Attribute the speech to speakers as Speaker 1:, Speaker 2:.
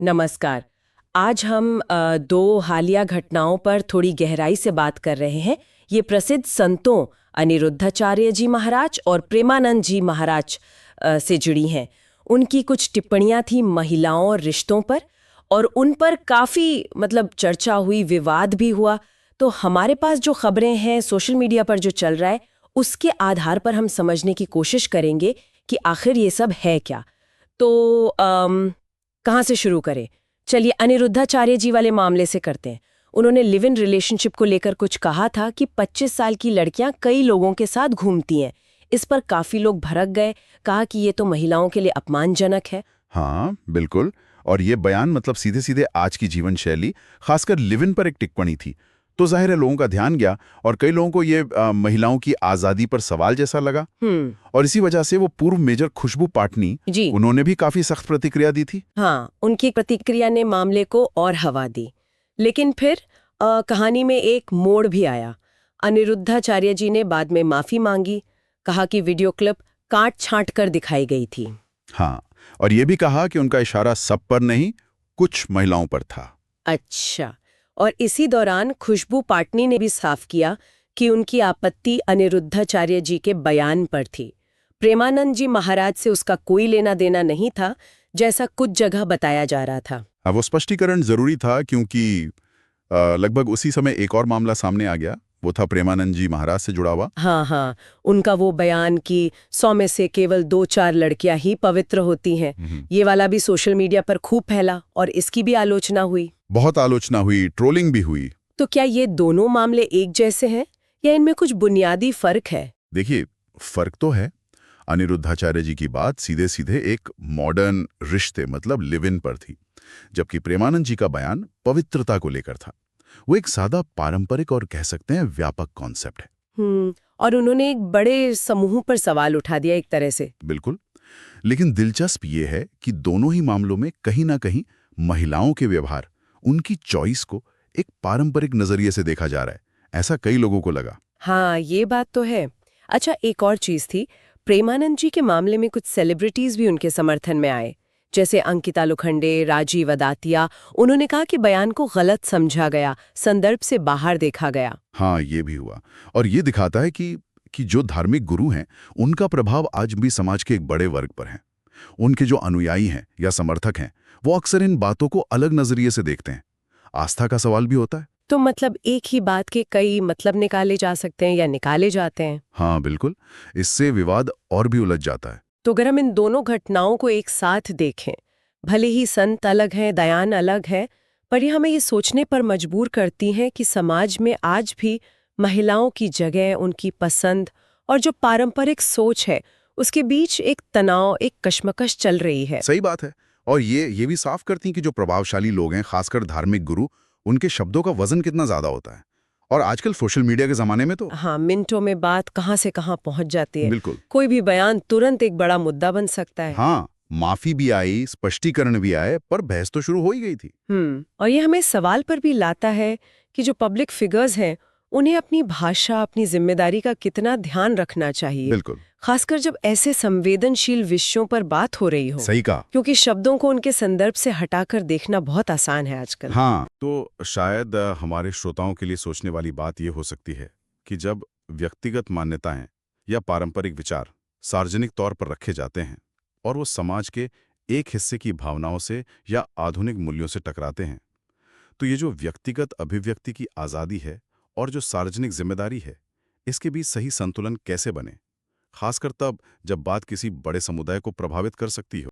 Speaker 1: नमस्कार। आज हम दो हालिया घटनाओं पर थोड़ी गहराई से बात कर रहे हैं। ये प्रसिद्ध संतों अनिरुद्धाचार्य जी महाराज और प्रेमानंद जी महाराज से जुड़ी हैं। उनकी कुछ टिप्पणियां थी महिलाओं और रिश्तों पर, और उन पर काफ़ी चर्चा हुई, विवाद भी हुआ। तो हमारे पास जो खबरें हैं, सोशल मीडिया पर जो चल रहा है, उसके आधार पर हम समझने की कोशिश करेंगे कि आखिर ये सब है क्या। तो कहाँ से शुरू करें? चलिए अनिरुद्धाचार्य जी वाले मामले से करते हैं। उन्होंने लिव इन रिलेशनशिप को लेकर कुछ कहा था कि 25 साल की लड़कियां कई लोगों के साथ घूमती हैं। इस पर काफी लोग भड़क गए, कहा कि ये तो महिलाओं के लिए अपमानजनक है।
Speaker 2: हाँ, बिल्कुल। और ये बयान सीधे सीधे आज की जीवन शैली, खासकर लिव इन पर एक टिप्पणी थी। तो जाहिर है लोगों का ध्यान गया और कई लोगों को ये महिलाओं की आज़ादी पर सवाल जैसा लगा। और इसी वजह से वो पूर्व मेजर खुशबू पाटनी जी, उन्होंने भी काफी सख्त प्रतिक्रिया दी थी।
Speaker 1: हाँ, उनकी प्रतिक्रिया ने मामले को और हवा दी। लेकिन फिर कहानी में एक मोड़ भी आया। अनिरुद्धाचार्य जी ने बाद में माफी मांगी, कहा कि वीडियो क्लिप काट छांट कर दिखाई गई थी।
Speaker 2: हाँ, और ये भी कहा कि उनका इशारा सब पर नहीं, कुछ महिलाओं पर था।
Speaker 1: अच्छा, और इसी दौरान खुशबू पाटनी ने भी साफ किया कि उनकी आपत्ति अनिरुद्धाचार्य जी के बयान पर थी। प्रेमानंद जी महाराज से उसका कोई लेना देना नहीं था, जैसा कुछ जगह बताया जा रहा था।
Speaker 2: अब वो स्पष्टीकरण जरूरी था क्योंकि लगभग उसी समय एक और मामला सामने आ गया। वो था प्रेमानंद जी महाराज से जुड़ा हुआ।
Speaker 1: हाँ, उनका वो बयान कि 100 में से केवल 2-4 लड़कियां ही पवित्र होती हैं, ये वाला भी सोशल मीडिया पर खूब फैला और इसकी भी आलोचना हुई।
Speaker 2: बहुत आलोचना हुई, ट्रोलिंग भी हुई।
Speaker 1: तो क्या ये दोनों मामले एक जैसे हैं या इनमें कुछ बुनियादी फर्क है?
Speaker 2: देखिए, फर्क तो है। अनिरुद्धाचार्य जी की बात सीधे सीधे एक मॉडर्न रिश्ते लिव इन पर थी, जबकि प्रेमानंद जी का बयान पवित्रता को लेकर था। वो एक सादा पारंपरिक और कह सकते हैं व्यापक कॉन्सेप्ट है।
Speaker 1: और उन्होंने एक बड़े समूह पर सवाल उठा दिया एक तरह से।
Speaker 2: बिल्कुल। लेकिन दिलचस्प ये है कि दोनों ही मामलों में कहीं ना कहीं महिलाओं के व्यवहार, उनकी चॉइस को एक पारंपरिक नजरिए से देखा जा रहा है। ऐसा कई लोगों को लगा।
Speaker 1: हाँ, ये बात तो है। अच्छा, एक और चीज थी, प्रेमानंद जी के मामले में कुछ सेलिब्रिटीज भी उनके समर्थन में आए, जैसे अंकिता लोखंडे, राजीव अदातिया। उन्होंने कहा कि बयान को गलत समझा गया, संदर्भ से बाहर देखा गया।
Speaker 2: हाँ, ये भी हुआ। और ये दिखाता है कि जो धार्मिक गुरु हैं, उनका प्रभाव आज भी समाज के एक बड़े वर्ग पर है। उनके जो अनुयायी हैं या समर्थक हैं, वो अक्सर इन बातों को अलग नजरिए से देखते हैं। आस्था का सवाल भी होता है।
Speaker 1: तो एक ही बात के कई मतलब निकाले जा सकते हैं या निकाले जाते हैं।
Speaker 2: हाँ, बिल्कुल। इससे विवाद और भी उलझ जाता है।
Speaker 1: तो अगर हम इन दोनों घटनाओं को एक साथ देखें, भले ही संत अलग हैं, दयान अलग है, पर ये हमें ये सोचने पर मजबूर करती हैं कि समाज में आज भी महिलाओं की जगह, उनकी पसंद और जो पारंपरिक सोच है, उसके बीच एक तनाव, एक कश्मकश चल रही है।
Speaker 2: सही बात है। और ये भी साफ करती हैं कि जो प्रभावशाली लोग हैं, खासकर धार्मिक गुरु, उनके शब्दों का वजन कितना ज्यादा होता है। और आजकल सोशल मीडिया के जमाने में तो
Speaker 1: हाँ, मिनटों में बात कहाँ से कहाँ पहुंच जाती है।
Speaker 2: बिल्कुल।
Speaker 1: कोई भी बयान तुरंत एक बड़ा मुद्दा बन सकता है।
Speaker 2: हाँ, माफी भी आई, स्पष्टीकरण भी आए, पर बहस तो शुरू हो ही गई थी।
Speaker 1: और ये हमें सवाल पर भी लाता है कि जो पब्लिक फिगर्स हैं, उन्हें अपनी भाषा, अपनी जिम्मेदारी का कितना ध्यान रखना चाहिए।
Speaker 2: बिल्कुल।
Speaker 1: खासकर जब ऐसे संवेदनशील विषयों पर बात हो रही हो।
Speaker 2: सही कहा।
Speaker 1: क्योंकि शब्दों को उनके संदर्भ से हटाकर देखना बहुत आसान है आजकल।
Speaker 2: हाँ, तो शायद हमारे श्रोताओं के लिए सोचने वाली बात यह हो सकती है कि जब व्यक्तिगत मान्यताएं या पारंपरिक विचार सार्वजनिक तौर पर रखे जाते हैं और वो समाज के एक हिस्से की भावनाओं से या आधुनिक मूल्यों से टकराते हैं, तो ये जो व्यक्तिगत अभिव्यक्ति की आज़ादी है और जो सार्वजनिक जिम्मेदारी है, इसके बीच सही संतुलन कैसे बने, खासकर तब जब बात किसी बड़े समुदाय को प्रभावित कर सकती हो।